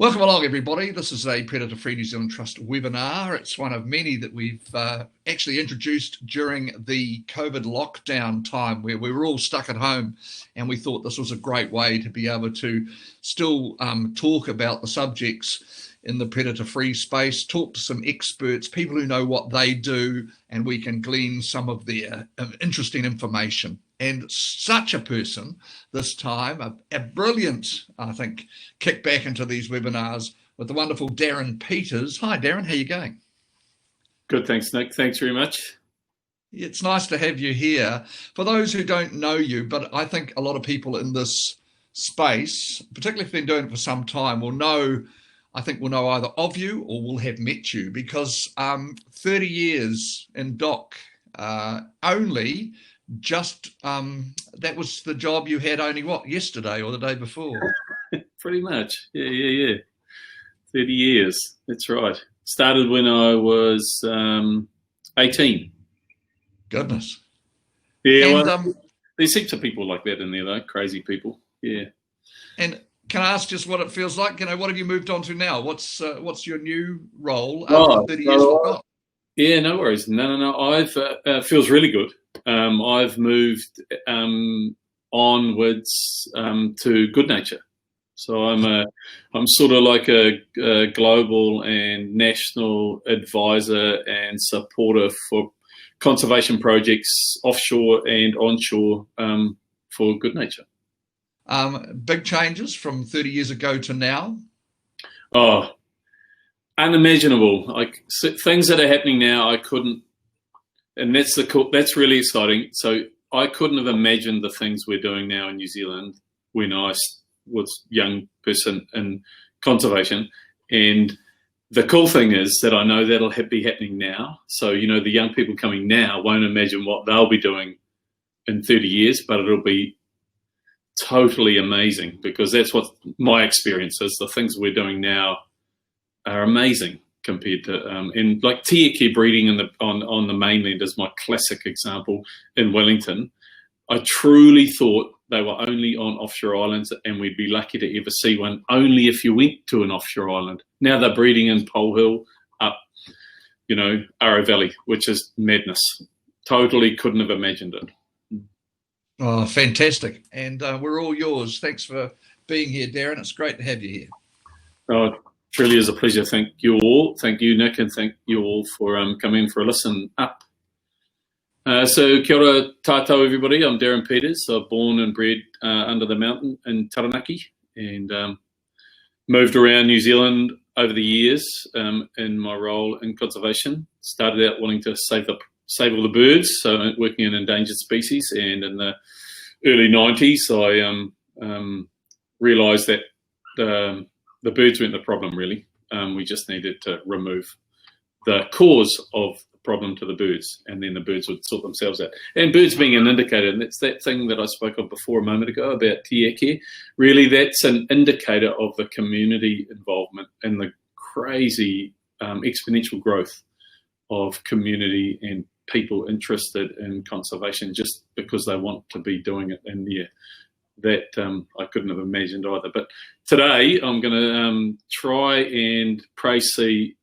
Welcome along, everybody. This is a Predator-Free New Zealand Trust webinar. It's one of many that we've actually introduced during the COVID lockdown time where we were all stuck at home, and we thought this was a great way to be able to still talk about the subjects in the predator-free space, talk to some experts, people who know what they do, and we can glean some of their interesting information. And such a person this time, a brilliant, I think, kick back into these webinars with the wonderful Darren Peters. Hi, Darren, how are you going? Good, thanks, Nick. Thanks very much. It's nice to have you here. For those who don't know you, but I think a lot of people in this space, particularly if they've been doing it for some time, will know either of you or will have met you, because 30 years in doc only. Just that was the job you had only yesterday or the day before? Pretty much, yeah. 30 years, that's right. Started when I was 18. Goodness. Yeah, and, there's heaps of people like that in there though, crazy people, yeah. And can I ask just what it feels like? What have you moved on to now? What's your new role after 30 years of doc? Yeah, no worries. No. I've feels really good. I've moved onwards to good nature. So I'm sort of like a global and national advisor and supporter for conservation projects offshore and onshore for good nature. Big changes from 30 years ago to now? Oh, unimaginable. Like things that are happening now, I couldn't. And that's really exciting. So I couldn't have imagined the things we're doing now in New Zealand when I was a young person in conservation. And the cool thing is that I know that'll be happening now. So, the young people coming now won't imagine what they'll be doing in 30 years, but it'll be totally amazing, because that's what my experience is. The things we're doing now are amazing. Compared to and like tieke breeding on the mainland is my classic example in Wellington. I truly thought they were only on offshore islands, and we'd be lucky to ever see one only if you went to an offshore island. Now they're breeding in Pole Hill up, Arrow Valley, which is madness. Totally couldn't have imagined it. Oh, fantastic. And we're all yours. Thanks for being here, Darren. It's great to have you here. Oh, truly is a pleasure. Thank you all. Thank you, Nick, and thank you all for coming for a listen up. So kia ora tātou, everybody. I'm Darren Peters. I'm born and bred under the mountain in Taranaki, and moved around New Zealand over the years in my role in conservation. Started out wanting to save all the birds, so working in endangered species, and in the early 90s I realised that the birds weren't the problem, really. We just needed to remove the cause of the problem to the birds, and then the birds would sort themselves out. And birds being an indicator, and that's that thing that I spoke of before a moment ago about tieke. Really, that's an indicator of the community involvement and the crazy exponential growth of community and people interested in conservation just because they want to be doing it in there. That I couldn't have imagined either. But today I'm going to try and see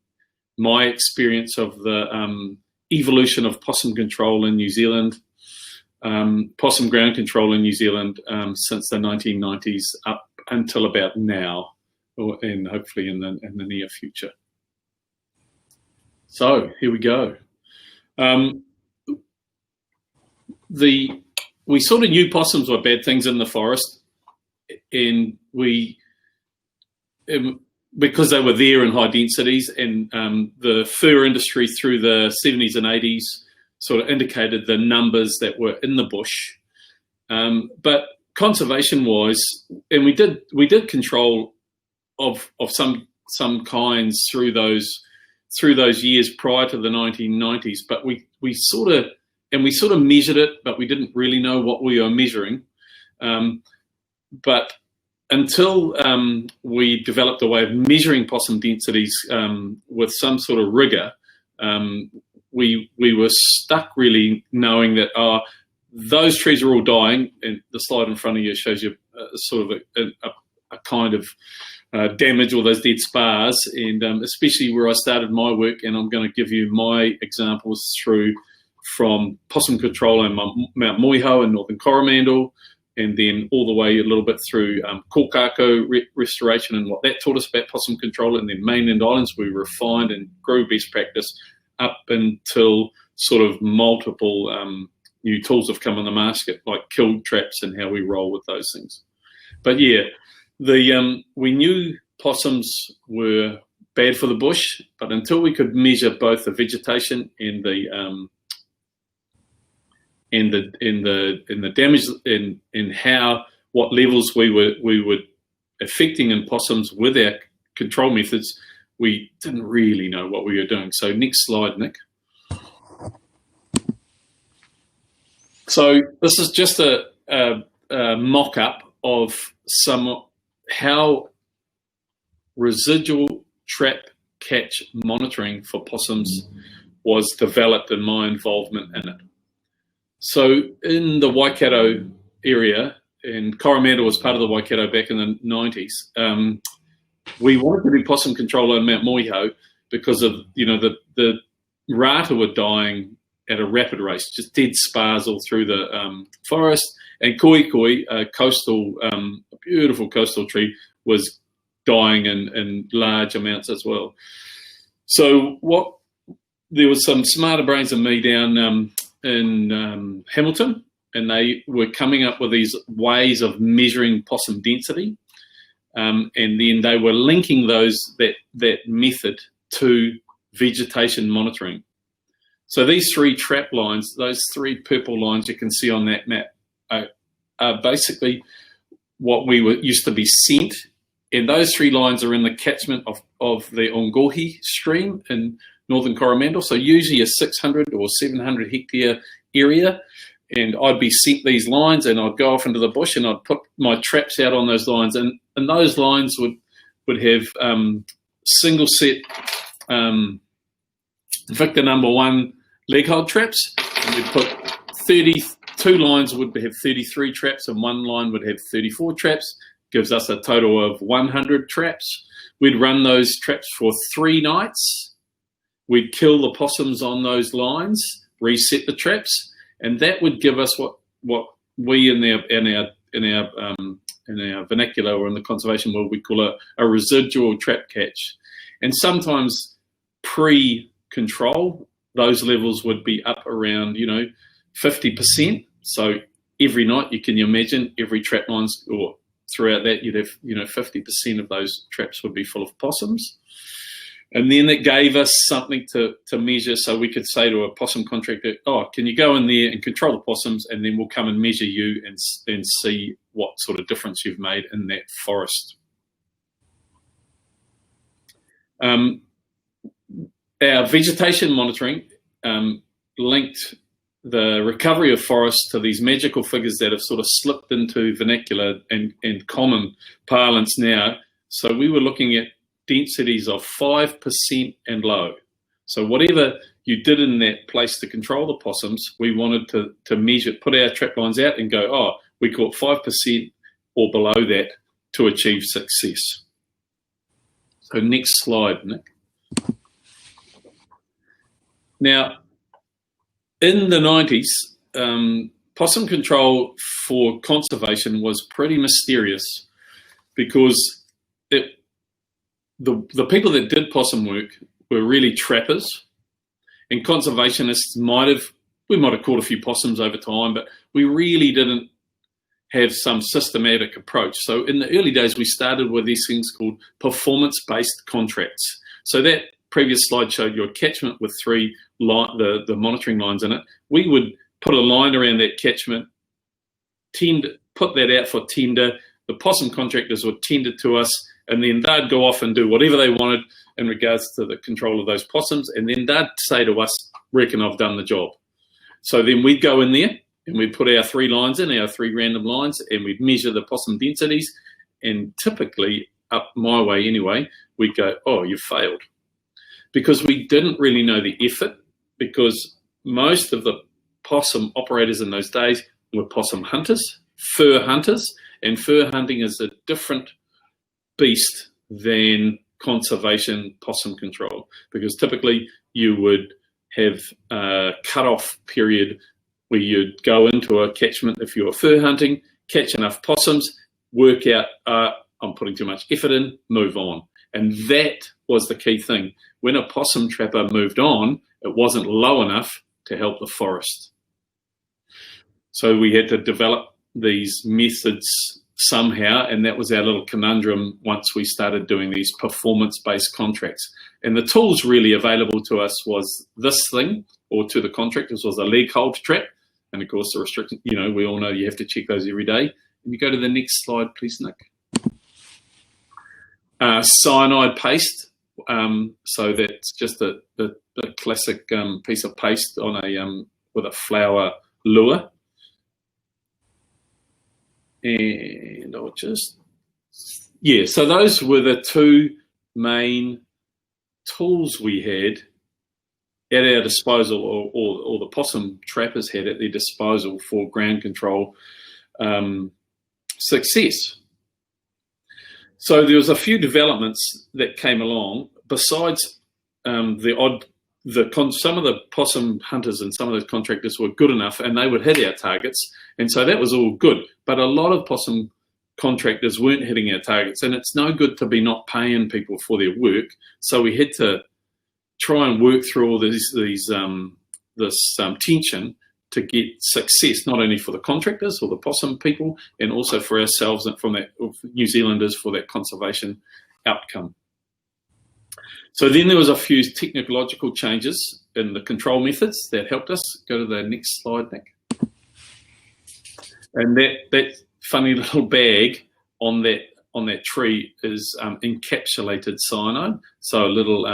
my experience of the evolution of possum control in New Zealand, possum ground control in New Zealand since the 1990s up until about now, and hopefully in the near future. So here we go. We sort of knew possums were bad things in the forest, and because they were there in high densities, and the fur industry through the 70s and 80s sort of indicated the numbers that were in the bush. But conservation-wise, and we did control of some kinds through those years prior to the 1990s, but we sort of measured it, but we didn't really know what we were measuring. But until we developed a way of measuring possum densities with some sort of rigor, we were stuck really knowing that those trees are all dying. And the slide in front of you shows you sort of kind of damage, all those dead spars, and especially where I started my work. And I'm going to give you my examples from possum control in Mount Moiho in Northern Coromandel, and then all the way a little bit through Kokako restoration and what that taught us about possum control, and then mainland islands we refined and grew best practice up until sort of multiple new tools have come on the market, like kill traps and how we roll with those things. But yeah, we knew possums were bad for the bush, but until we could measure both the vegetation and the damage and what levels we were affecting in possums with our control methods, we didn't really know what we were doing. So next slide, Nick. So this is just a mock-up of how residual trap catch monitoring for possums was developed and my involvement in it. So in the Waikato area, and Coromandel was part of the Waikato back in the 90s, we wanted to do possum control on Mount Moiho because of, the rata were dying at a rapid rate, just dead spars all through the forest. And koikoi, a beautiful coastal tree, was dying in large amounts as well. So there was some smarter brains than me down in Hamilton, and they were coming up with these ways of measuring possum density, and then they were linking that method to vegetation monitoring. So these three trap lines, those three purple lines you can see on that map, are basically what used to be sent, and those three lines are in the catchment of the Ongohi stream in Northern Coromandel. So usually a 600 or 700 hectare area, and I'd be sent these lines, and I'd go off into the bush and I'd put my traps out on those lines, and those lines would have single set Victor number 1 leg hold traps, and we'd put 32 lines would have 33 traps, and one line would have 34 traps. Gives us a total of 100 traps. We'd run those traps for 3 nights. We'd kill the possums on those lines, reset the traps, and that would give us what we in our vernacular or in the conservation world we call a residual trap catch. And sometimes pre-control, those levels would be up around 50%. So every night, you can imagine every trap lines, or throughout that, you'd have 50% of those traps would be full of possums. And then it gave us something to measure, so we could say to a possum contractor, can you go in there and control the possums, and then we'll come and measure you and see what sort of difference you've made in that forest. Our vegetation monitoring linked the recovery of forests to these magical figures that have sort of slipped into vernacular and common parlance now. So we were looking at densities of 5% and low. So whatever you did in that place to control the possums, we wanted to measure, put our trap lines out and go, we caught 5% or below that to achieve success. So next slide, Nick. Now, in the 90s, possum control for conservation was pretty mysterious, because the people that did possum work were really trappers, and conservationists might have caught a few possums over time, but we really didn't have some systematic approach. So in the early days, we started with these things called performance-based contracts. So that previous slide showed your catchment with the monitoring lines in it. We would put a line around that catchment, put that out for tender. The possum contractors would tender to us, and then they'd go off and do whatever they wanted in regards to the control of those possums, and then they'd say to us, reckon I've done the job. So then we'd go in there and we'd put our 3 lines in, our 3 random lines, and we'd measure the possum densities, and typically, up my way anyway, we'd go, you've failed. Because we didn't really know the effort, because most of the possum operators in those days were possum hunters, fur hunters, and fur hunting is a different beast than conservation possum control, because typically you would have a cut-off period where you'd go into a catchment if you were fur hunting, catch enough possums, work out, I'm putting too much effort in, move on. And that was the key thing. When a possum trapper moved on, it wasn't low enough to help the forest. So we had to develop these methods somehow, and that was our little conundrum once we started doing these performance-based contracts. And the tools really available to us was this thing, or to the contractors was a leg hold trap. And of course the restriction, we all know you have to check those every day. Can you go to the next slide, please, Nick? Cyanide paste. So that's just the classic piece of paste on a with a flower lure. And I'll just, so those were the two main tools we had at our disposal, or the possum trappers had at their disposal for ground control success. So there was a few developments that came along besides some of the possum hunters and some of the contractors were good enough and they would hit our targets. And so that was all good. But a lot of possum contractors weren't hitting our targets, and it's no good to be not paying people for their work. So we had to try and work through all this tension to get success, not only for the contractors or the possum people, and also for ourselves and from that New Zealanders for that conservation outcome. So then there was a few technological changes in the control methods that helped us. Go to the next slide, Nick. And that funny little bag on that tree is encapsulated cyanide. So a little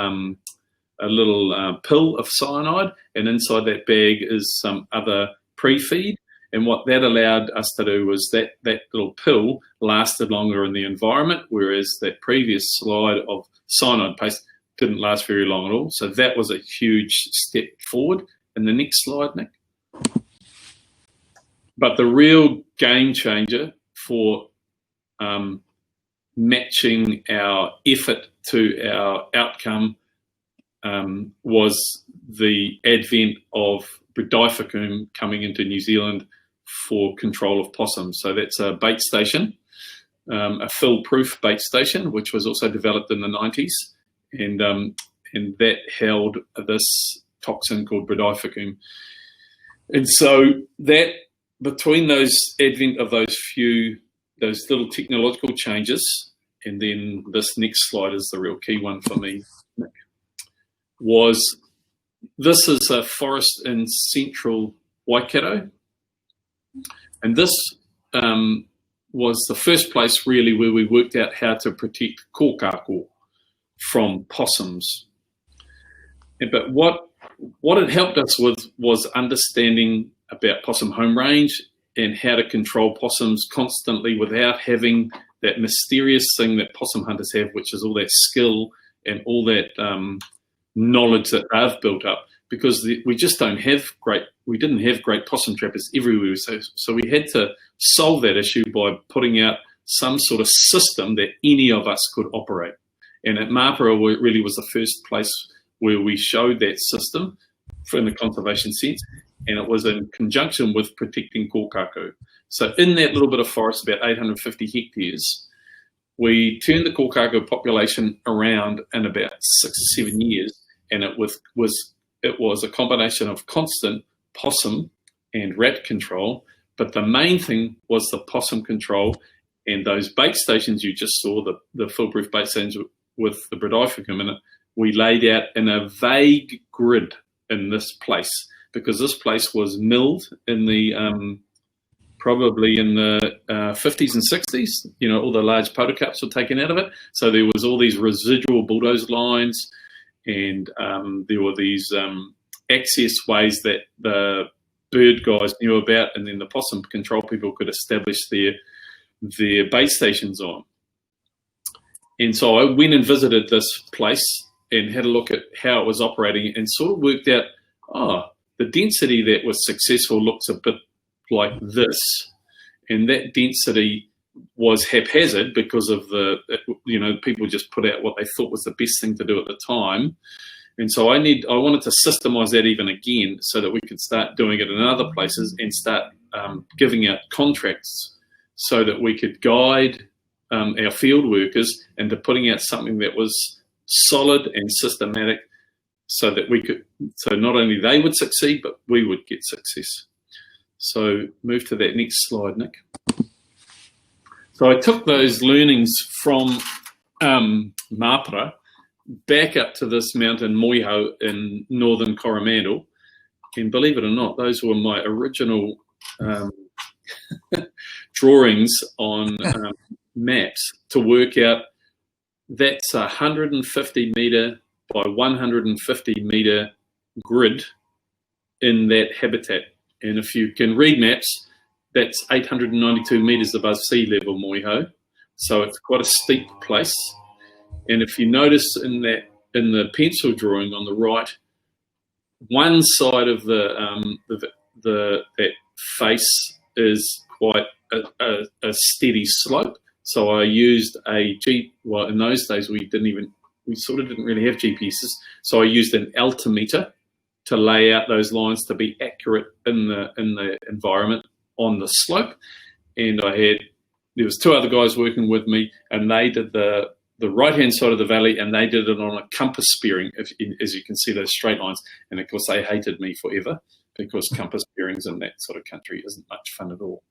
pill of cyanide, and inside that bag is some other pre-feed. And what that allowed us to do was that little pill lasted longer in the environment, whereas that previous slide of cyanide paste didn't last very long at all. So that was a huge step forward. And the next slide, Nick. But the real game changer for matching our effort to our outcome was the advent of Brodifacoum coming into New Zealand for control of possums. So that's a bait station, a fill-proof bait station, which was also developed in the 90's. And that held this toxin called Brodifacoum. And so that, between those advent of those little technological changes, and then this next slide is the real key one for me, Nick, this is a forest in central Waikato. And this was the first place really where we worked out how to protect kōkako from possums. But what it helped us with was understanding about possum home range and how to control possums constantly without having that mysterious thing that possum hunters have, which is all that skill and all that knowledge that they've built up, because we just didn't have great possum trappers everywhere. So we had to solve that issue by putting out some sort of system that any of us could operate. And at Mapara really was the first place where we showed that system in the conservation sense, and it was in conjunction with protecting kōkako. So in that little bit of forest, about 850 hectares, we turned the kōkako population around in about 6 or 7 years, and it was a combination of constant possum and rat control, but the main thing was the possum control. And those bait stations you just saw, the foolproof bait stations with the Brodifacoum in it, we laid out in a vague grid in this place, because this place was milled in the probably in the 50s and 60s. All the large potocaps were taken out of it, so there was all these residual bulldoze lines, and there were these access ways that the bird guys knew about, and then the possum control people could establish their bait stations on. And so I went and visited this place and had a look at how it was operating, and sort of worked out, the density that was successful looks a bit like this. And that density was haphazard because of people just put out what they thought was the best thing to do at the time. And so I wanted to systemize that even again so that we could start doing it in other places and start giving out contracts so that we could guide our field workers into putting out something that was solid and systematic so that so not only they would succeed, but we would get success. So move to that next slide, Nick. So I took those learnings from Mapara back up to this mountain Moiho in northern Coromandel, and believe it or not, those were my original drawings on maps to work out that's a 150 metre by 150 metre grid in that habitat. And if you can read maps, that's 892 metres above sea level, Moiho. So it's quite a steep place. And if you notice in the pencil drawing on the right, one side of that face is quite a steady slope. So I used in those days we sort of didn't really have GPSs. So I used an altimeter to lay out those lines to be accurate in the environment on the slope. And there was two other guys working with me, and they did the right-hand side of the valley, and they did it on a compass bearing, as you can see those straight lines. And of course, they hated me forever because compass bearings in that sort of country isn't much fun at all.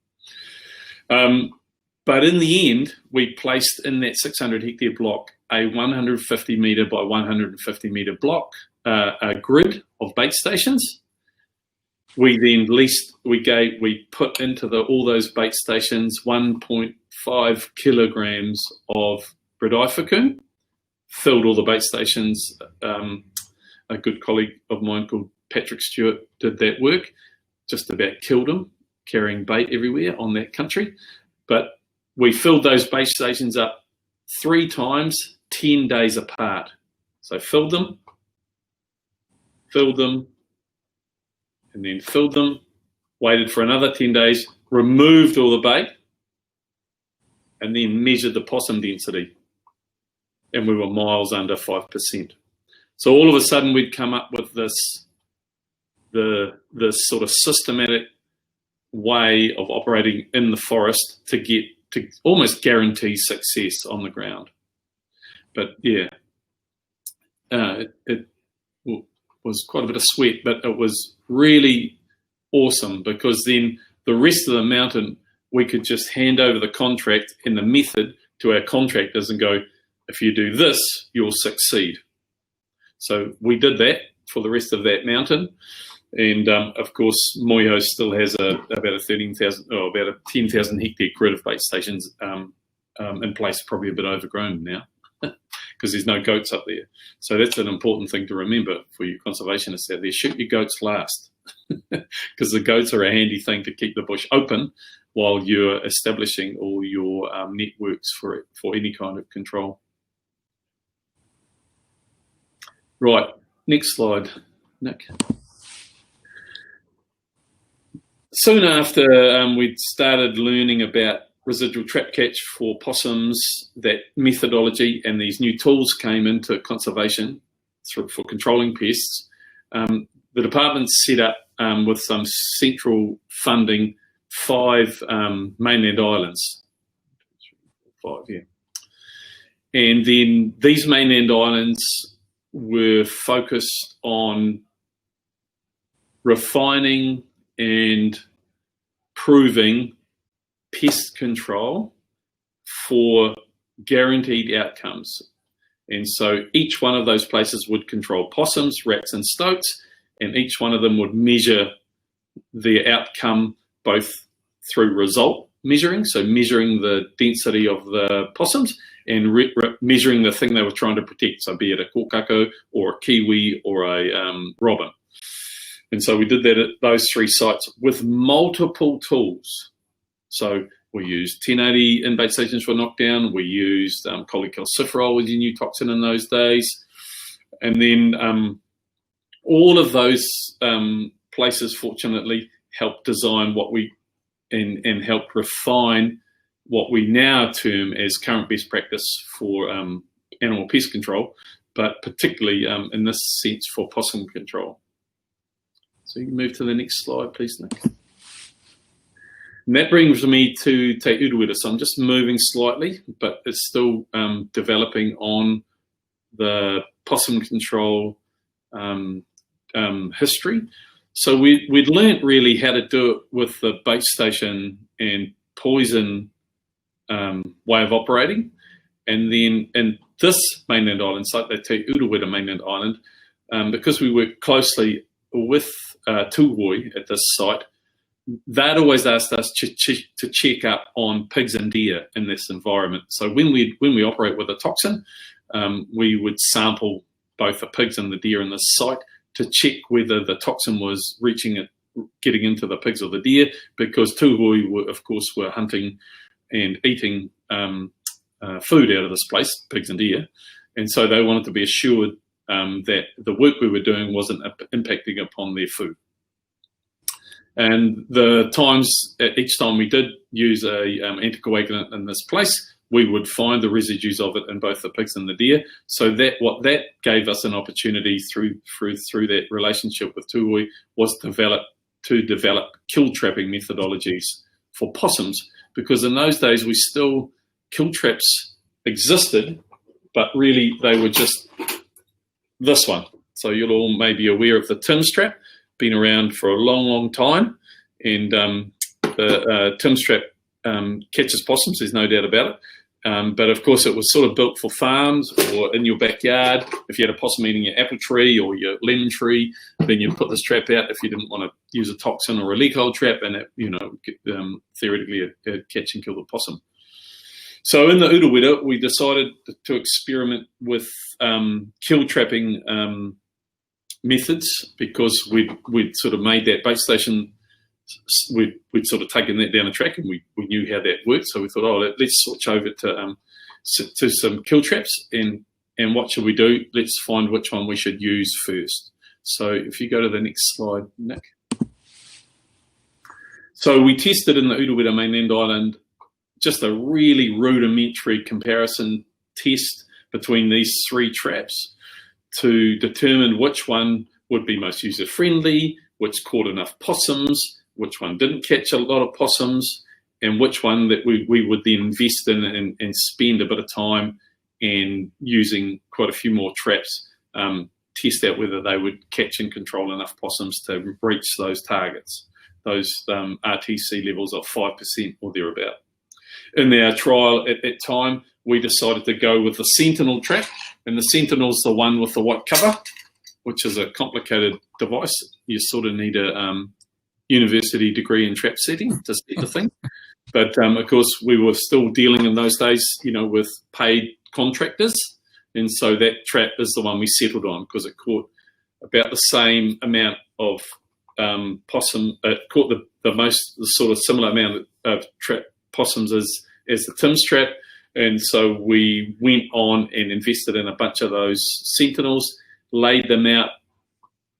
But in the end, we placed in that 600 hectare block a 150 metre by 150 metre block, a grid of bait stations. We then we put into all those bait stations 1.5 kilograms of Brodifacoon, filled all the bait stations. A good colleague of mine called Patrick Stewart did that work, just about killed him, carrying bait everywhere on that country. But we filled those bait stations up 3 times, 10 days apart. So filled them, and then filled them, waited for another 10 days, removed all the bait, and then measured the possum density. And we were miles under 5%. So all of a sudden we'd come up with this sort of systematic way of operating in the forest to almost guarantee success on the ground. But yeah, it was quite a bit of sweat, but it was really awesome because then the rest of the mountain, we could just hand over the contract and the method to our contractors and go, if you do this, you'll succeed. So we did that for the rest of that mountain. And of course, Moiho still has about a 10,000 hectare grid of bait stations in place, probably a bit overgrown now because there's no goats up there. So that's an important thing to remember for you conservationists out there. Shoot your goats last because the goats are a handy thing to keep the bush open while you're establishing all your networks for any kind of control. Right, next slide, Nick. Soon after we'd started learning about residual trap catch for possums, that methodology and these new tools came into conservation for controlling pests. The department set up with some central funding 5 mainland islands. 5, yeah. And then these mainland islands were focused on refining and proving pest control for guaranteed outcomes. And so each one of those places would control possums, rats and stoats, and each one of them would measure the outcome both through result measuring, so measuring the density of the possums, and measuring the thing they were trying to protect, so be it a kōkako or a kiwi or a robin. And so we did that at those 3 sites with multiple tools. So we used 1080 in-bait stations for knockdown. We used cholecalciferol was a new toxin in those days. And then all of those places, fortunately, helped design what and helped refine what we now term as current best practice for animal pest control, but particularly in this sense for possum control. So you can move to the next slide, please, Nick. And that brings me to Te Urewera. So I'm just moving slightly, but it's still developing on the possum control history. So we'd learnt really how to do it with the bait station and poison way of operating. And then in this mainland island site, the Te Urewera mainland island, because we work closely with Tūhoi at this site, they'd always asked us to check up on pigs and deer in this environment. So when we operate with a toxin, we would sample both the pigs and the deer in this site to check whether the toxin was getting into the pigs or the deer, because Tūhoi, of course, were hunting and eating food out of this place, pigs and deer. And so they wanted to be assured that the work we were doing wasn't impacting upon their food. And each time we did use a anticoagulant in this place, we would find the residues of it in both the pigs and the deer. So what that gave us an opportunity through that relationship with Tūhoi was to develop kill trapping methodologies for possums, because in those days kill traps existed, but really they were just this one. So you'll all may be aware of the Tim's trap, been around for a long time, and the Tim's trap catches possums, there's no doubt about it. But of course it was sort of built for farms or in your backyard. If you had a possum eating your apple tree or your lemon tree, then you put this trap out if you didn't want to use a toxin or a leak hole trap, and it, theoretically it'd catch and kill the possum. So in the Urewera, we decided to experiment with kill trapping methods, because we'd sort of made that bait station, we'd sort of taken that down the track, and we knew how that worked. So we thought, let's switch over to some kill traps, and what should we do? Let's find which one we should use first. So if you go to the next slide, Nick. So we tested in the Urewera mainland island just a really rudimentary comparison test between these three traps to determine which one would be most user-friendly, which caught enough possums, which one didn't catch a lot of possums, and which one that we would then invest in and spend a bit of time and using quite a few more traps, test out whether they would catch and control enough possums to reach those targets, those RTC levels of 5% or thereabout. In our trial at that time, we decided to go with the Sentinel trap, and the Sentinel's the one with the white cover, which is a complicated device. You sort of need a university degree in trap setting to set the thing. But of course, we were still dealing in those days, with paid contractors, and so that trap is the one we settled on because it caught about the same amount of possum. It caught the sort of similar amount of possums as the Tim's trap. And so we went on and invested in a bunch of those Sentinels, laid them out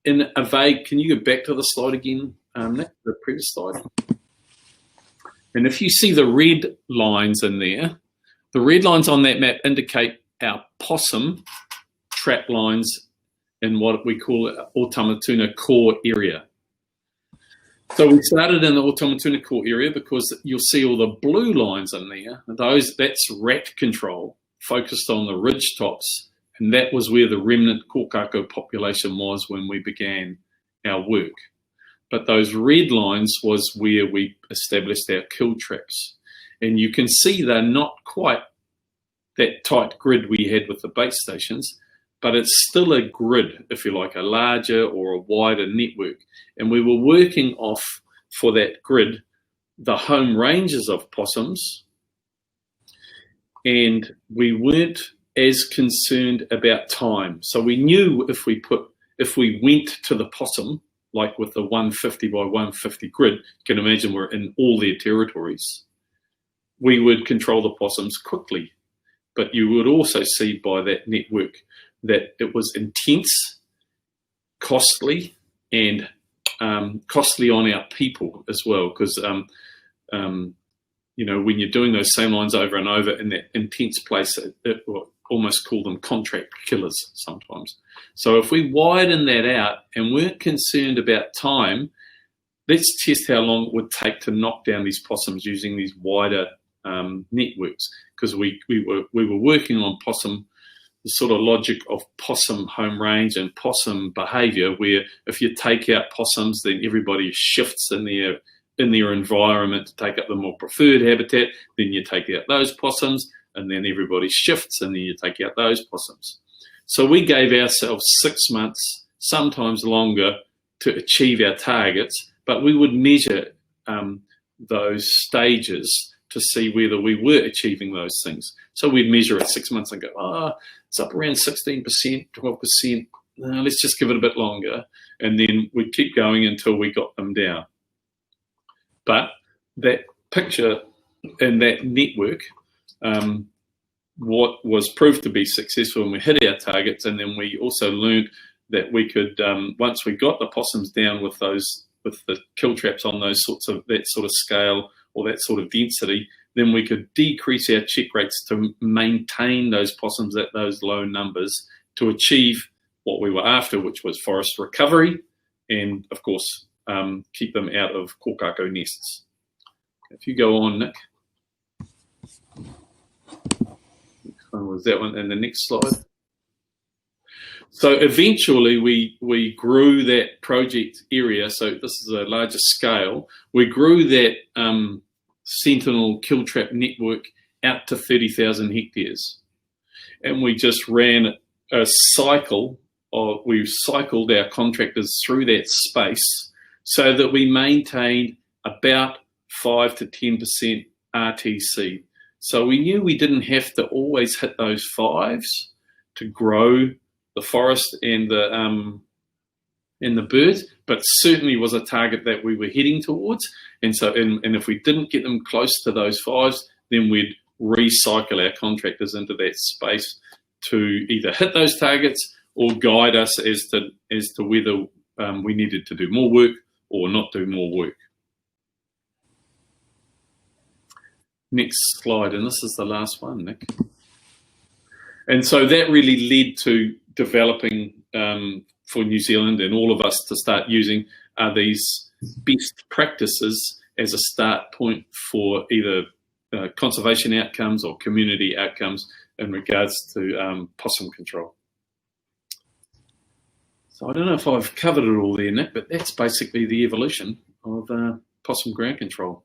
in a vague. Can you go back to the slide again, Nick, the previous slide? And if you see the red lines in there, the red lines on that map indicate our possum trap lines in what we call Otamatuna core area. So we started in the Otamatuna core area because you'll see all the blue lines in there. That's rat control, focused on the ridge tops, and that was where the remnant kōkako population was when we began our work. But those red lines was where we established our kill traps. And you can see they're not quite that tight grid we had with the bait stations, but it's still a grid, if you like, a larger or a wider network. And we were working off, for that grid, the home ranges of possums, and we weren't as concerned about time. So we knew if we went to the possum, like with the 150 by 150 grid, you can imagine we're in all their territories, we would control the possums quickly. But you would also see by that network that it was intense, costly, and costly on our people as well, because when you're doing those same lines over and over in that intense place, it will almost call them contract killers sometimes. So if we widen that out and weren't concerned about time, let's test how long it would take to knock down these possums using these wider networks, because we were working on possum, the sort of logic of possum home range and possum behaviour, where if you take out possums, then everybody shifts in their environment to take up the more preferred habitat. Then you take out those possums, and then everybody shifts, and then you take out those possums. So we gave ourselves 6 months, sometimes longer, to achieve our targets, but we would measure those stages to see whether we were achieving those things. So we'd measure at 6 months and go, it's up around 16%, 12%. Let's just give it a bit longer. And then we'd keep going until we got them down. But that picture and that network, what was proved to be successful, and we hit our targets, and then we also learned that we could, once we got the possums down with the kill traps on that sort of scale or that sort of density, then we could decrease our check rates to maintain those possums at those low numbers to achieve what we were after, which was forest recovery, and of course keep them out of kōkako nests. If you go on, Nick. Was that one? And the next slide. So eventually we grew that project area. So this is a larger scale. We grew that Sentinel kill trap network out to 30,000 hectares. And we just ran a cycle of, we cycled our contractors through that space so that we maintained about 5 to 10% RTC. So we knew we didn't have to always hit those 5s to grow the forest and the birds, but certainly was a target that we were heading towards. And so, and if we didn't get them close to those 5s, then we'd recycle our contractors into that space to either hit those targets or guide us as to whether we needed to do more work or not do more work. Next slide, and this is the last one, Nick. And so that really led to developing for New Zealand and all of us to start using these best practices as a start point for either conservation outcomes or community outcomes in regards to possum control. So I don't know if I've covered it all there, Nick, but that's basically the evolution of possum ground control.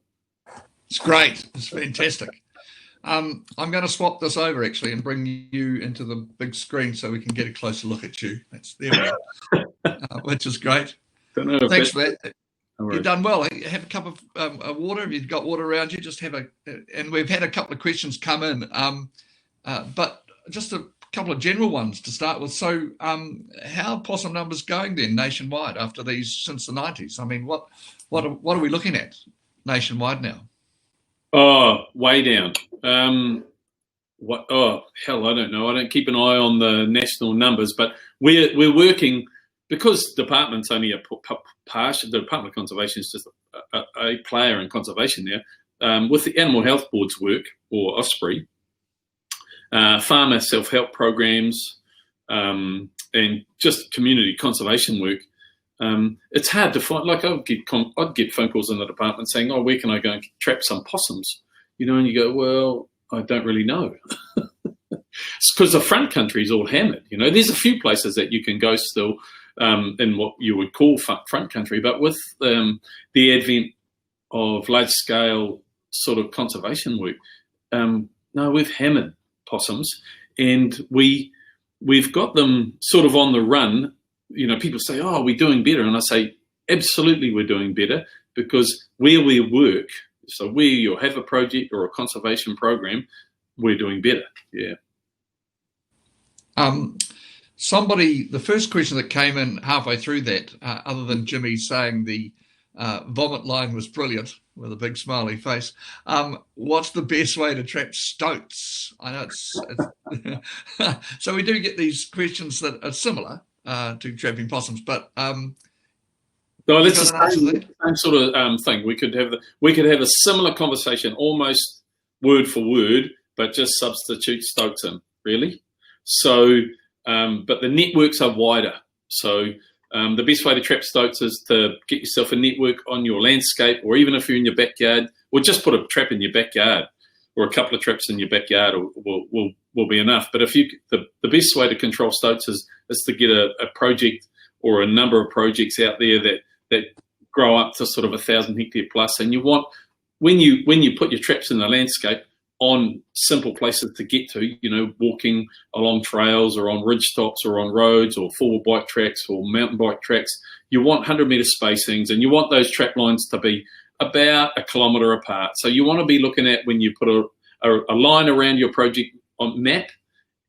It's great. It's fantastic. I'm going to swap this over actually and bring you into the big screen so we can get a closer look at you. There we go, which is great. Thanks for that. You've done well. Have a cup of water. If you've got water around you, just have and we've had a couple of questions come in, but just a couple of general ones to start with. So how are possum numbers going then nationwide after these since the 90s? I mean, what are we looking at nationwide now? Oh, way down. What? Oh, hell, I don't know. I don't keep an eye on the national numbers, but we're working, because department's only a partial. The Department of Conservation is just a player in conservation there. With the Animal Health Board's work, or OSPRI, farmer self-help programs, and just community conservation work. It's hard to find. Like I'd get phone calls in the department saying, "Oh, where can I go and trap some possums?" And you go, "Well, I don't really know." It's because the front country is all hammered. There's a few places that you can go still in what you would call front country, but with the advent of large-scale sort of conservation work, no, we've hammered possums, and we've got them sort of on the run. People say, "Oh, we're doing better," and I say, "Absolutely, we're doing better, because where we work, so where you have a project or a conservation program, we're doing better." Yeah. The first question that came in halfway through that, other than Jimmy saying the vomit line was brilliant with a big smiley face, what's the best way to trap stoats? I know it's so we do get these questions that are similar to trapping possums, but No, that's the same sort of thing. We could have a similar conversation, almost word for word, but just substitute Stoats in, really. So, but the networks are wider. So the best way to trap Stoats is to get yourself a network on your landscape, or even if you're in your backyard, or just put a trap in your backyard, or a couple of traps in your backyard will be enough. But if the best way to control Stoats is to get a project or a number of projects out there that grow up to sort of 1,000 hectare plus, and you want, when you put your traps in the landscape on simple places to get to, walking along trails or on ridge tops or on roads or four-wheel bike tracks or mountain bike tracks, you want 100-metre spacings, and you want those trap lines to be about 1 kilometre apart. So you want to be looking at, when you put a line around your project on map,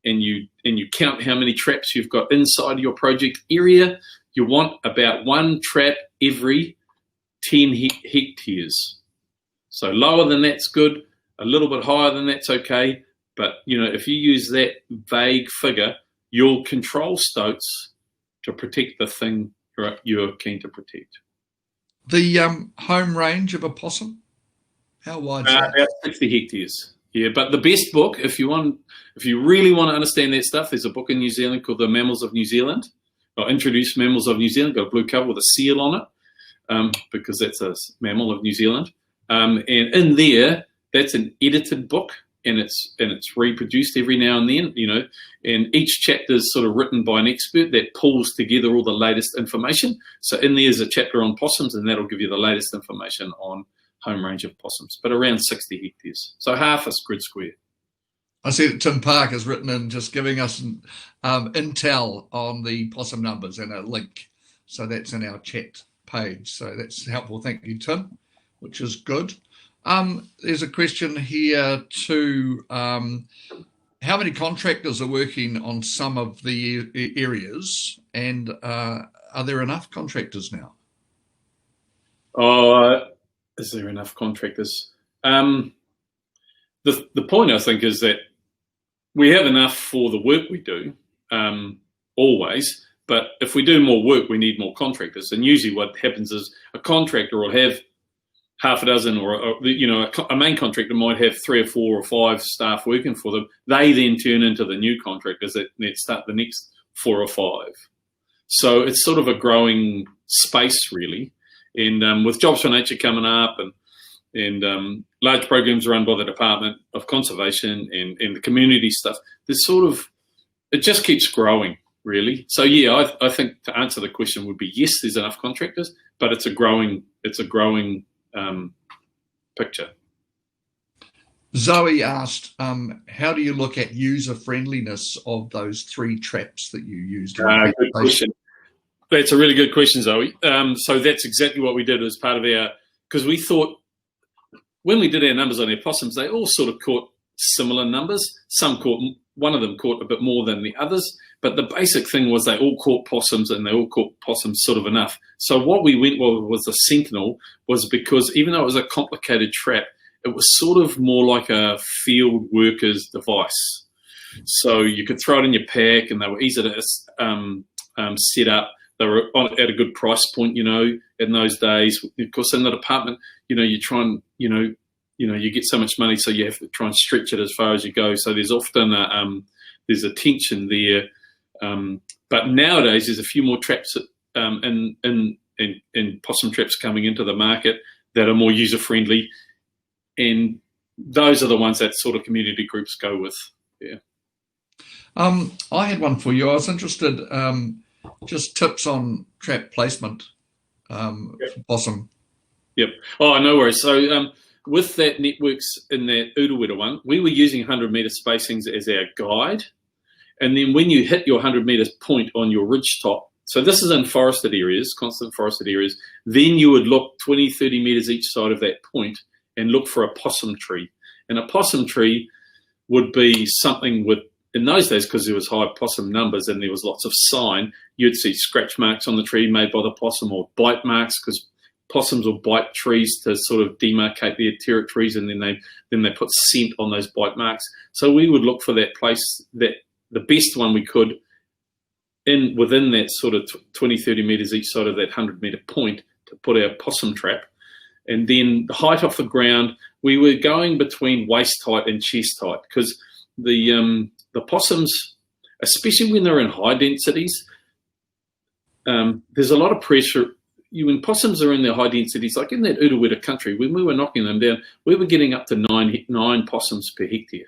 and you count how many traps you've got inside your project area, you want about 1 trap every 10 hectares. So lower than that's good, a little bit higher than that's okay. But, if you use that vague figure, you'll control Stoats to protect the thing you're keen to protect. The home range of a possum, how wide is that? About 60 hectares. Yeah, but the best book, if you really want to understand that stuff, there's a book in New Zealand called The Mammals of New Zealand, or Introduced Mammals of New Zealand, got a blue cover with a seal on it, because that's a mammal of New Zealand. And in there, that's an edited book, and it's reproduced every now and then, and each chapter is sort of written by an expert that pulls together all the latest information. So in there's a chapter on possums, and that'll give you the latest information on home range of possums, but around 60 hectares, so half a grid square. I see that Tim Park has written in, just giving us intel on the possum numbers and a link. So that's in our chat page. So that's helpful. Thank you, Tim, which is good. There's a question here too. How many contractors are working on some of the areas, and are there enough contractors now? Is there enough contractors? The point, I think, is that we have enough for the work we do, always, but if we do more work, we need more contractors. And usually what happens is a contractor will have half a dozen, or a main contractor might have 3 or 4 or 5 staff working for them. They then turn into the new contractors that start the next 4 or 5. So it's sort of a growing space, really. And with Jobs for Nature coming up, and large programs run by the Department of Conservation and the community stuff, it just keeps growing, really. So yeah, I think to answer the question would be yes, there's enough contractors, but it's a growing picture. Zoe asked, how do you look at user friendliness of those 3 traps that you used? Good question. That's a really good question, Zoe. So that's exactly what we did as part of because we thought, when we did our numbers on our possums, they all sort of caught similar numbers. One of them caught a bit more than the others, but the basic thing was they all caught possums, and they all caught possums sort of enough. So what we went with was the Sentinel, was because even though it was a complicated trap, it was sort of more like a field worker's device. So you could throw it in your pack, and they were easy to set up. They were at a good price point, in those days. Of course, in the department, you try and, you get so much money, so you have to try and stretch it as far as you go. So there's often there's a tension there. But nowadays, there's a few more traps in possum traps coming into the market that are more user friendly, and those are the ones that sort of community groups go with. Yeah. I had one for you. I was interested. Just tips on trap placement for possum. Yep. Oh, no worries. So with that networks in that Udawita one, we were using 100-metre spacings as our guide. And then when you hit your 100 metres point on your ridge top, so this is in forested areas, constant forested areas, then you would look 20, 30 metres each side of that point and look for a possum tree. And a possum tree would be something with, in those days, because there was high possum numbers and there was lots of sign, you'd see scratch marks on the tree made by the possum, or bite marks, because possums will bite trees to sort of demarcate their territories, and then they put scent on those bite marks. So we would look for that place, that the best one we could, within that sort of 20, 30 metres each side of that 100-metre point to put our possum trap. And then the height off the ground, we were going between waist height and chest height, because the possums, especially when they're in high densities, there's a lot of pressure. When possums are in their high densities, like in that Urewera country, when we were knocking them down, we were getting up to nine possums per hectare.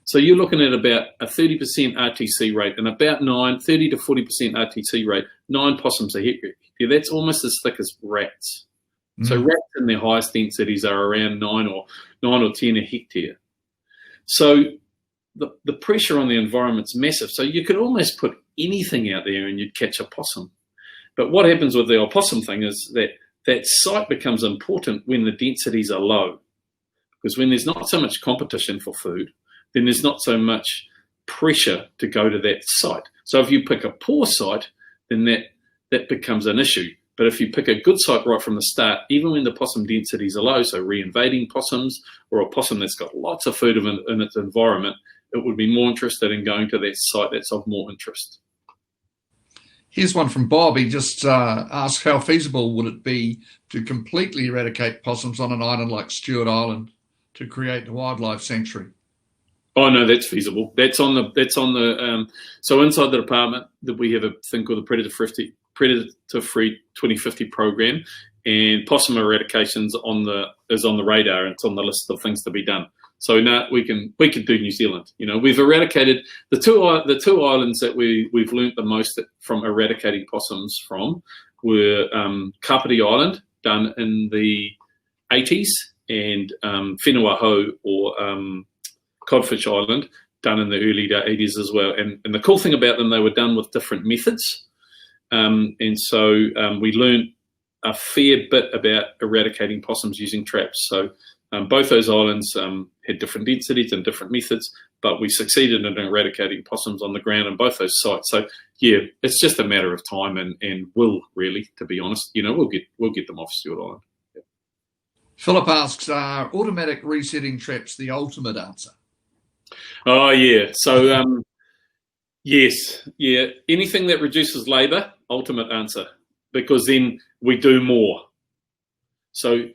So you're looking at about a 30% RTC rate and about 30 to 40% RTC rate, 9 possums a hectare. That's almost as thick as rats. So rats in their highest densities are around 9 or 10 a hectare. So the pressure on the environment's massive. So you could almost put anything out there and you'd catch a possum. But what happens with the opossum thing is that site becomes important when the densities are low. Because when there's not so much competition for food, then there's not so much pressure to go to that site. So if you pick a poor site, then that becomes an issue. But if you pick a good site right from the start, even when the possum densities are low, so re-invading possums or a possum that's got lots of food in its environment, it would be more interested in going to that site that's of more interest. Here's one from Bob. He just asked, how feasible would it be to completely eradicate possums on an island like Stewart Island to create a wildlife sanctuary? Oh no, that's feasible. That's on the. So inside the department, that we have a thing called the Predator-Free 2050 program, and possum eradication's on the radar. And it's on the list of things to be done. So now we can do New Zealand. We've eradicated the two islands that we've learnt the most from eradicating possums from were Kapiti Island, done in the 80s, and Whenuaho or Codfish Island, done in the early 80s as well. And the cool thing about them, they were done with different methods. And so we learned a fair bit about eradicating possums using traps. So both those islands had different densities and different methods, but we succeeded in eradicating possums on the ground on both those sites. So yeah, it's just a matter of time and will, really, to be honest. We'll get them off Stewart Island. Yeah. Philip asks, are automatic resetting traps the ultimate answer? Oh yeah. So yes, yeah. Anything that reduces labour, ultimate answer, because then we do more. So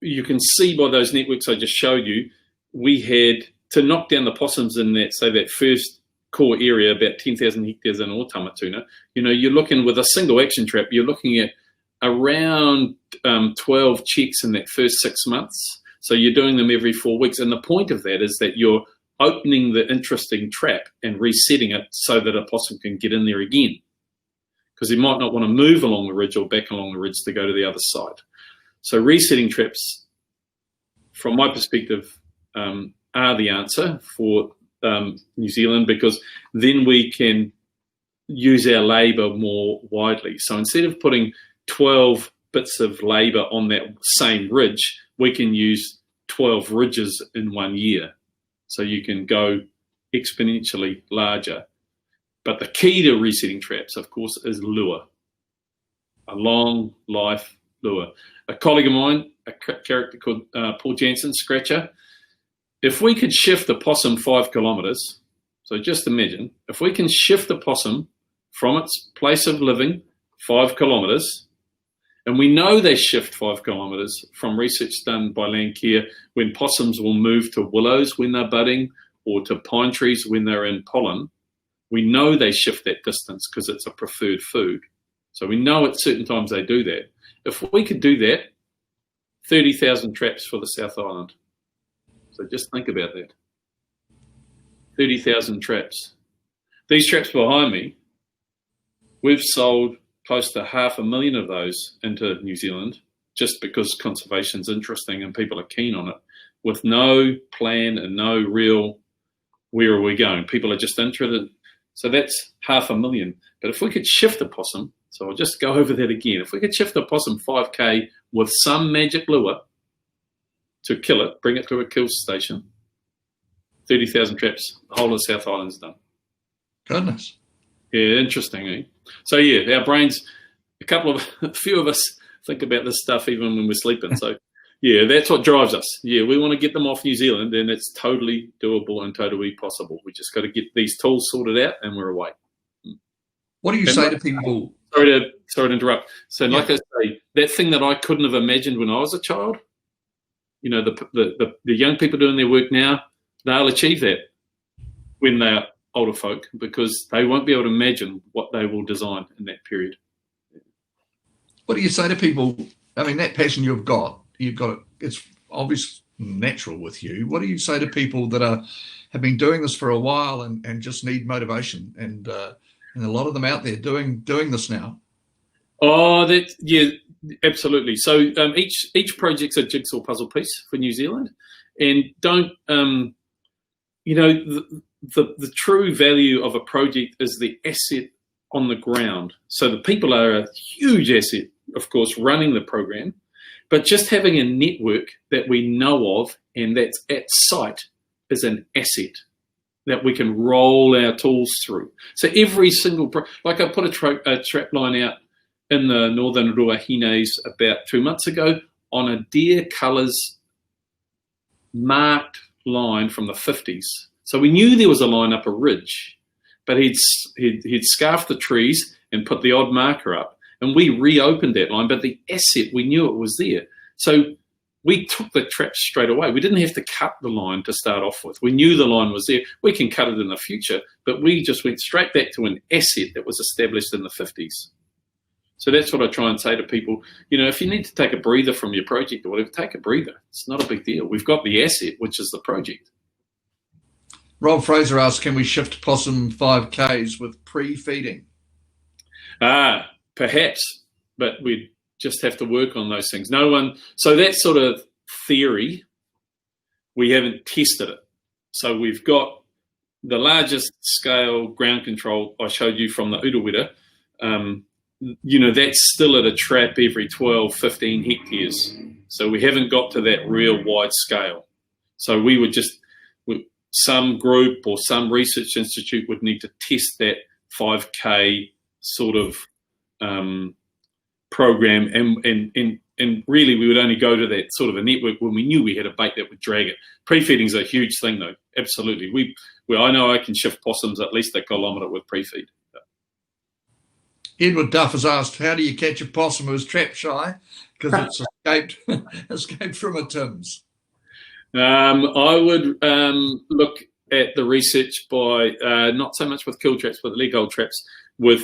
you can see by those networks I just showed you, we had to knock down the possums in that first core area, about 10,000 hectares in Tamatuna. You're looking with a single action trap, you're looking at around 12 checks in that first 6 months. So you're doing them every 4 weeks. And the point of that is that you're opening the interesting trap and resetting it so that a possum can get in there again. Because he might not want to move along the ridge or back along the ridge to go to the other side. So resetting traps, from my perspective, are the answer for New Zealand, because then we can use our labour more widely. So instead of putting 12 bits of labour on that same ridge, we can use 12 ridges in 1 year. So you can go exponentially larger. But the key to resetting traps, of course, is lure. A long life lure. A colleague of mine, a character called Paul Jansen, Scratcher, if we could shift the possum 5 kilometres, so just imagine, if we can shift the possum from its place of living 5 kilometres, and we know they shift 5 kilometres from research done by Landcare, when possums will move to willows when they're budding or to pine trees when they're in pollen, we know they shift that distance because it's a preferred food. So we know at certain times they do that. If we could do that, 30,000 traps for the South Island. So just think about that. 30,000 traps. These traps behind me, we've sold close to 500,000 of those into New Zealand just because conservation's interesting and people are keen on it, with no plan and no real where are we going. People are just interested. So that's 500,000. But if we could shift the possum, so I'll just go over that again. If we could shift the possum 5K with some magic lure to kill it, bring it to a kill station, 30,000 traps, the whole of the South Island's done. Goodness. Yeah, interesting, eh? So yeah, our brains, a few of us think about this stuff even when we're sleeping. So yeah, that's what drives us. Yeah, we want to get them off New Zealand, and it's totally doable and totally possible. We just got to get these tools sorted out and we're away. What do you say to people? Sorry to interrupt. So, like I say, that thing that I couldn't have imagined when I was a child, you know, the young people doing their work now, they'll achieve that when they're older folk, because they won't be able to imagine what they will design in that period. What do you say to people? I mean, that passion you've got it. It's obvious, natural with you. What do you say to people that have been doing this for a while and just need motivation? And a lot of them out there doing this now. Oh, absolutely. So each project's a jigsaw puzzle piece for New Zealand, and don't the true value of a project is the asset on the ground. So the people are a huge asset, of course, running the program, but just having a network that we know of and that's at site is an asset that we can roll our tools through. So every single, like I put a trap line out in the Northern Ruahines about 2 months ago on a deer colours marked line from the 50s. So we knew there was a line up a ridge, but he'd scarfed the trees and put the odd marker up, and we reopened that line, but the asset, we knew it was there. So we took the traps straight away. We didn't have to cut the line to start off with. We knew the line was there. We can cut it in the future, but we just went straight back to an asset that was established in the 50s. So that's what I try and say to people. You know, if you need to take a breather from your project or whatever, take a breather. It's not a big deal. We've got the asset, which is the project. Rob Fraser asks, can we shift possum 5Ks with pre-feeding? Perhaps, but we just have to work on those things. So that sort of theory, we haven't tested it. So we've got the largest scale ground control I showed you from the Udawita. That's still at a trap every 12, 15 hectares. So we haven't got to that real wide scale. So we would some group or some research institute would need to test that 5K sort of program, and really we would only go to that sort of a network when we knew we had a bait that would drag it. Pre-feeding is a huge thing though, absolutely. I know I can shift possums at least a kilometre with pre-feed. Edward Duff has asked, how do you catch a possum who's trap shy because it's escaped from a Tim's? I would look at the research by not so much with kill traps, but the leg hold traps by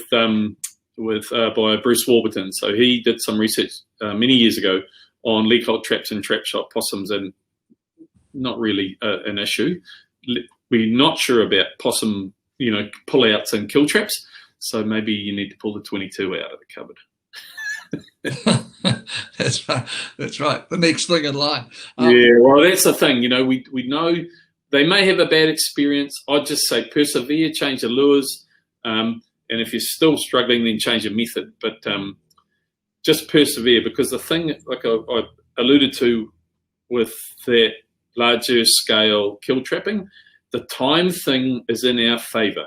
Bruce Warburton. So he did some research many years ago on leg hold traps and trap shot possums, and not really an issue. We're not sure about possum, pull-outs and kill traps. So maybe you need to pull the 22 out of the cupboard. That's right. The next thing in line. Well, that's the thing. We know they may have a bad experience. I'd just say persevere, change the lures, and if you're still struggling, then change your method. But just persevere, because the thing, like I alluded to with that larger scale kill trapping, the time thing is in our favour.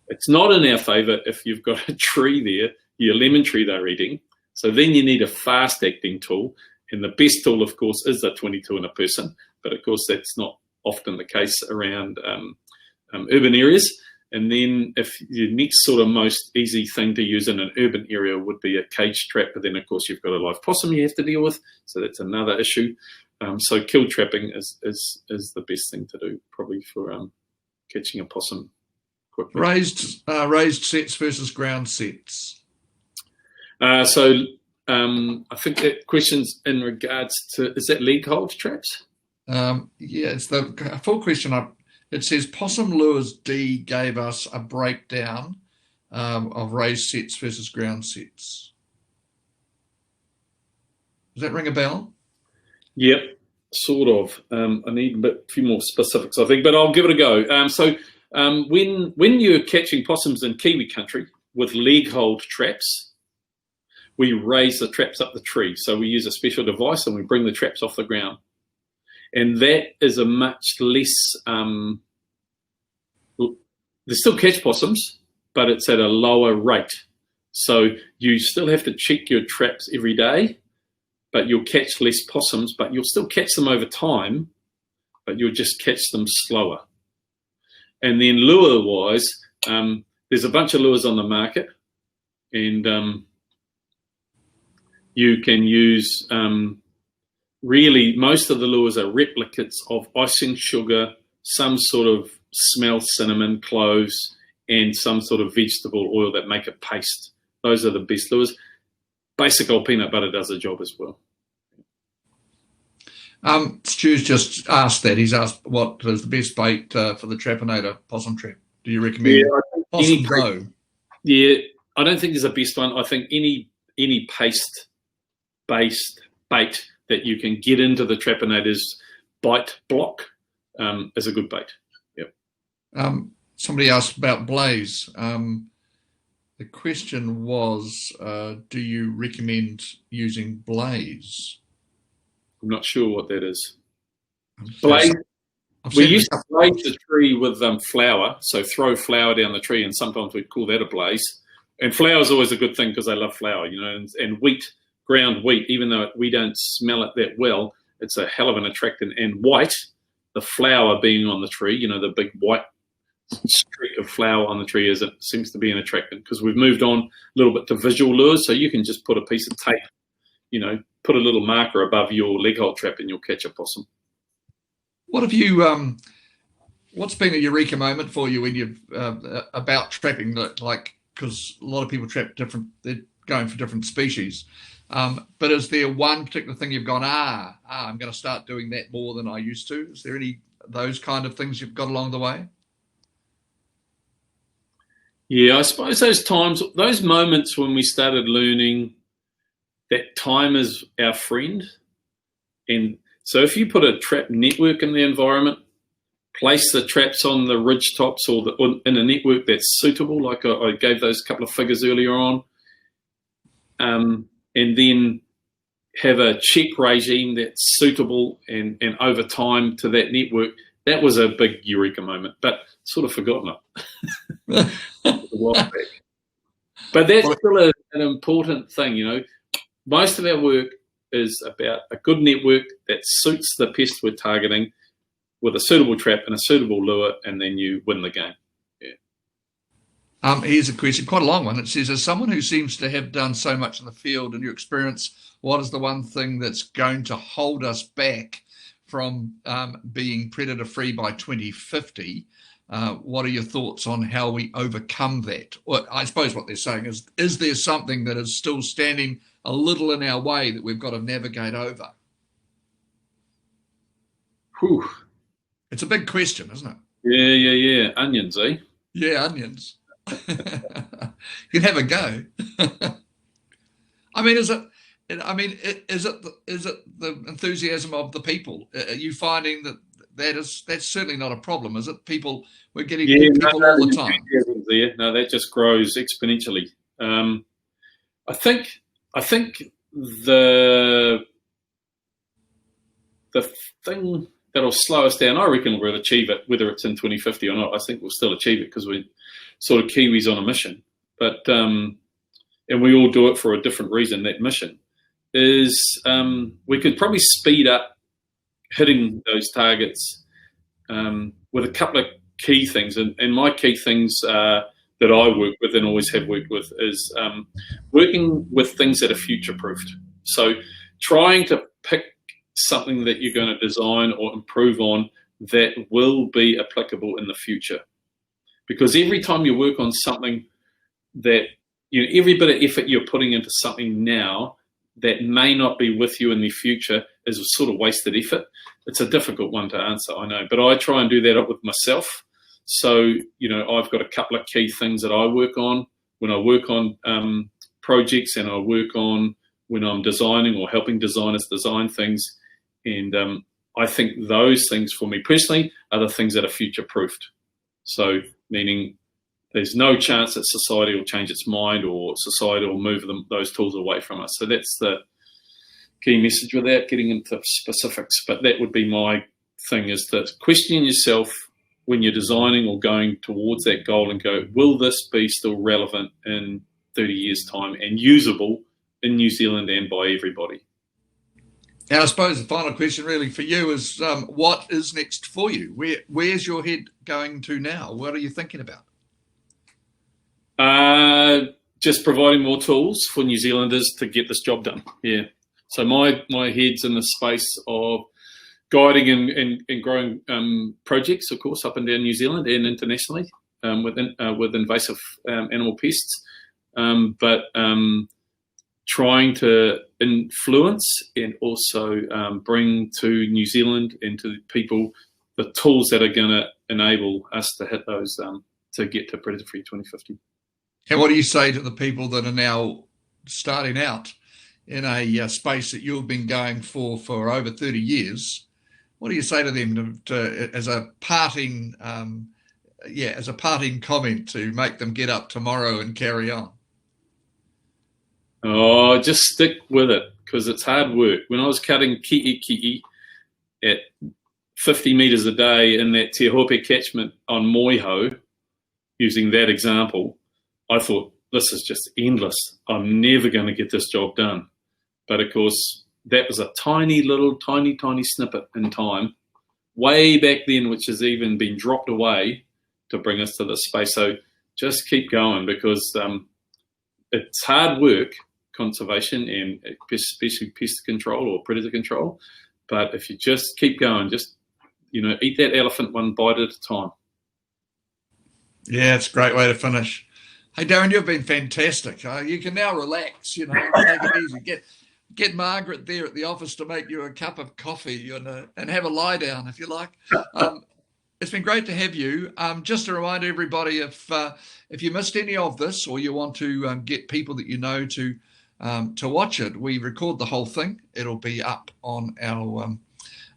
It's not in our favour if you've got a tree there, your lemon tree they're eating. So then you need a fast-acting tool. And the best tool, of course, is the 22 in a person. But, of course, that's not often the case around urban areas. And then if your next sort of most easy thing to use in an urban area would be a cage trap. But then, of course, you've got a live possum you have to deal with. So that's another issue. So kill trapping is the best thing to do, probably for catching a possum. Raised sets versus ground sets. I think that question's in regards to, is that leg hold traps? It's the full question. It says Possum Lures D gave us a breakdown of raised sets versus ground sets. Does that ring a bell? Yep, sort of. I need a few more specifics, I think, but I'll give it a go. When you're catching possums in Kiwi country with leg hold traps, we raise the traps up the tree. So we use a special device and we bring the traps off the ground. And that is a much less, they still catch possums, but it's at a lower rate. So you still have to check your traps every day, but you'll catch less possums, but you'll still catch them over time, but you'll just catch them slower. And then lure-wise, there's a bunch of lures on the market, and you can use, really, most of the lures are replicates of icing sugar, some sort of smell cinnamon, cloves, and some sort of vegetable oil that make it paste. Those are the best lures. Basic old peanut butter does the job as well. Stu's just asked that. He's asked what is the best bait for the Trapinator possum trap. Do you recommend Possum Go? Yeah, I don't think there's a best one. I think any paste-based bait that you can get into the Trapinator's bite block is a good bait. Yep. Somebody asked about blaze. The question was, do you recommend using blaze? I'm not sure what that is. Blaze. We used to blaze the tree with flour, so throw flour down the tree, and sometimes we'd call that a blaze. And flour is always a good thing because they love flour, you know. And wheat, ground wheat, even though we don't smell it that well, it's a hell of an attractant. And white, the flour being on the tree, you know, the big white streak of flour on the tree seems to be an attractant, because we've moved on a little bit to visual lures, so you can just put a piece of tape, you know, put a little marker above your leg hole trap and you'll catch a possum. What have you, what's been a eureka moment for you when you've, about trapping, like, because a lot of people trap different, they're going for different species. But is there one particular thing you've gone, I'm going to start doing that more than I used to? Is there any those kind of things you've got along the way? Yeah, I suppose those moments when we started learning that time is our friend. And so if you put a trap network in the environment, place the traps on the ridge tops or in a network that's suitable, like I gave those couple of figures earlier on, and then have a check regime that's suitable and over time to that network, that was a big eureka moment, but sort of forgotten it. A while back. But that's still an important thing, you know. Most of our work is about a good network that suits the pest we're targeting with a suitable trap and a suitable lure, and then you win the game. Yeah. Here's a question, quite a long one. It says, as someone who seems to have done so much in the field, in your experience, what is the one thing that's going to hold us back from being predator-free by 2050? What are your thoughts on how we overcome that? Well, I suppose what they're saying is there something that is still standing a little in our way that we've got to navigate over? Whew. It's a big question, isn't it? Yeah. Onions, eh? Yeah, onions. You can have a go. I mean, is it the enthusiasm of the people? Are you finding that's certainly not a problem, is it? We're getting more people all the time. No, that just grows exponentially. I think the thing that'll slow us down, I reckon we'll achieve it, whether it's in 2050 or not. I think we'll still achieve it because we're sort of Kiwis on a mission. But and we all do it for a different reason. That mission is we could probably speed up hitting those targets with a couple of key things. And my key things that I work with and always have worked with is working with things that are future-proofed. So trying to pick something that you're going to design or improve on that will be applicable in the future. Because every time you work on something that, you know, every bit of effort you're putting into something now that may not be with you in the future is a sort of wasted effort. It's a difficult one to answer, I know, but I try and do that up with myself. So, you know, I've got a couple of key things that I work on when I work on projects, and I work on when I'm designing or helping designers design things. And I think those things for me personally are the things that are future-proofed. So meaning there's no chance that society will change its mind or society will move those tools away from us. So that's the key message without getting into specifics. But that would be my thing, is to question yourself when you're designing or going towards that goal and go, will this be still relevant in 30 years' time and usable in New Zealand and by everybody? And I suppose the final question really for you is, what is next for you? Where's your head going to now? What are you thinking about? Just providing more tools for New Zealanders to get this job done. Yeah. So my head's in the space of guiding and growing projects, of course, up and down New Zealand and internationally with invasive animal pests, but trying to influence and also bring to New Zealand and to people the tools that are going to enable us to hit those, to get to predator-free 2050. And what do you say to the people that are now starting out in a space that you've been going for over 30 years? What do you say to them as a parting, as a parting comment to make them get up tomorrow and carry on? Oh, just stick with it, because it's hard work. When I was cutting ki'i at 50 metres a day in that Te Hope catchment on Moiho, using that example, I thought, this is just endless. I'm never going to get this job done. But of course, that was a tiny snippet in time, way back then, which has even been dropped away to bring us to this space. So just keep going, because it's hard work, conservation and especially pest control or predator control. But if you just keep going, just, eat that elephant one bite at a time. Yeah, it's a great way to finish. Hey, Darren, you've been fantastic. You can now relax, take it easy. Get Margaret there at the office to make you a cup of coffee and have a lie down, if you like. It's been great to have you. Just to remind everybody, if you missed any of this or you want to get people that you know to watch it, we record the whole thing. It'll be up on our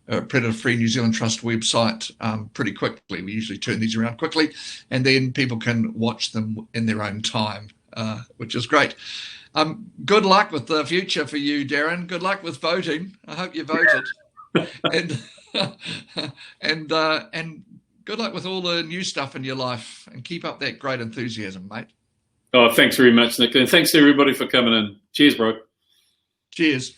Predator-Free New Zealand Trust website pretty quickly. We usually turn these around quickly, and then people can watch them in their own time, which is great. Good luck with the future for you, Darren. Good luck with voting. I hope you voted, and good luck with all the new stuff in your life. And keep up that great enthusiasm, mate. Oh, thanks very much, Nick, and thanks to everybody for coming in. Cheers, bro. Cheers.